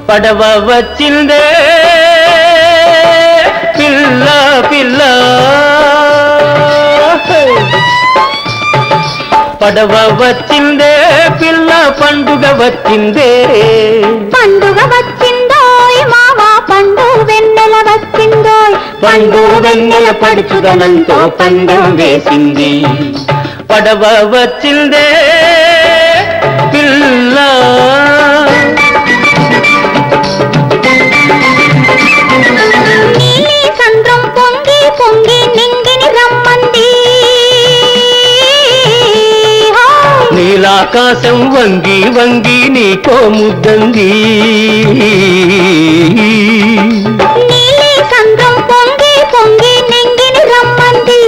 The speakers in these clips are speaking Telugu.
పడవ వచ్చిందే పిల్ల పిల్ల పడవ వచ్చిందే పిల్ల పండుగ వచ్చిందే పండుగ వచ్చిందో మావా పండు వెన్నెల వచ్చిందో పండు వెన్నెల పడుచుదనంతో పందెం వేసింది పడవ వచ్చిందే పిల్ల నీలి సంద్రం పొంగి పొంగి నింగిని రమ్మంది నీలాకాశం వంగి వంగి నీకో ముద్దంది నీలి సంద్రం పొంగి పొంగి నింగిని రమ్మంది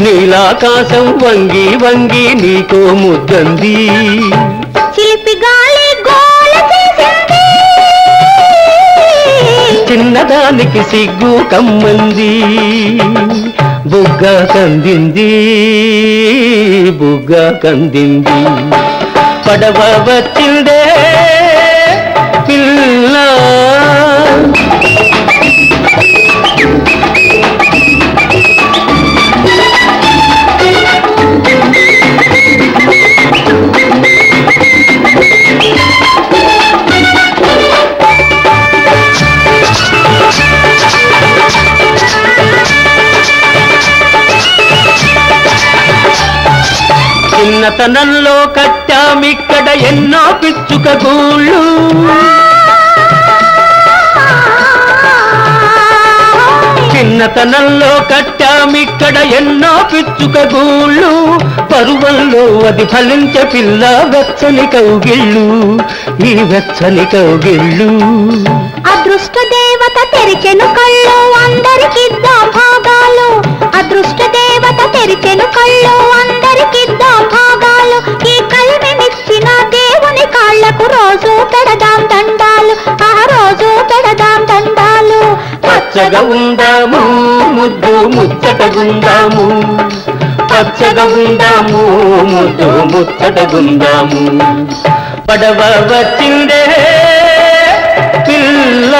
నీలాకాశం వంగి వంగి నీకో ముద్దంది చిలిపి గాలి గోల చేసింది చిన్నదానికి సిగ్గు కమ్మంది బుగ్గ కందింది బుగ్గ కందింది పడవ వచ్చిందే పిల్ల చిన్నతనంలో కట్టామిక్కడ ఎన్నో పిచ్చుక గూళ్ళు చిన్నతనంలో కట్టామిక్కడ ఎన్నో పిచ్చుక గూళ్ళు పరువల్లో అది ఫలించే పిల్ల వెచ్చని కౌగిళ్ళు ఈ వెచ్చని కౌగిళ్ళు అదృష్ట దేవత తెరిచెను కళ్ళు అందరికిద్దాం భాగాలు అదృష్ట దేవత తెరిచెను కళ్ళు అందరికిద్దాం భాగాలు ఈ కల్వినిచ్చిన దేవుని కాళ్లకు రోజు పెడదాం దండాలు ఆ రోజు పెడదాం దండాలు పచ్చగా ఉందాము ముద్దు ముచ్చటగుందాము పచ్చగా ఉందాము ముద్దు ముచ్చటగుందాము పడవ వచ్చిందే పిల్ల